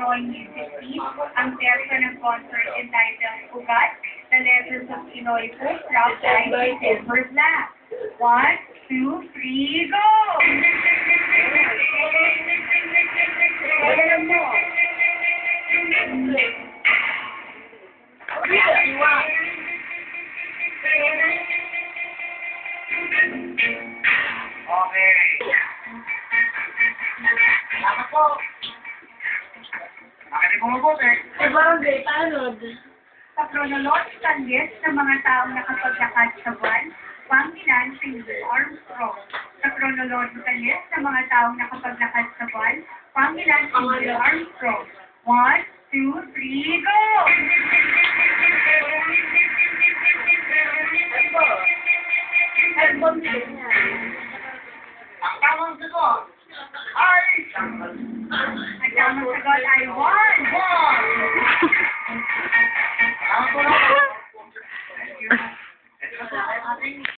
Pinoy Music ang verso ng concert entitled Ugat, The Letters of Pinoy Folk Rap by Silver Black. 1, 2, 3, go! Okay. Salamat po. Bakit bumubuti? Sa barangay, tanod. Sa chronological list ng mga taong nakapaglakad sa buwan, Panginoon si Neil Armstrong. Sa chronological list ng mga taong nakapaglakad sa buwan, Panginoon si Neil Armstrong. 1, 2, 3, go! Album din yan. Ang tamang sagot ay... Ang tamang sagot ay 1. Ang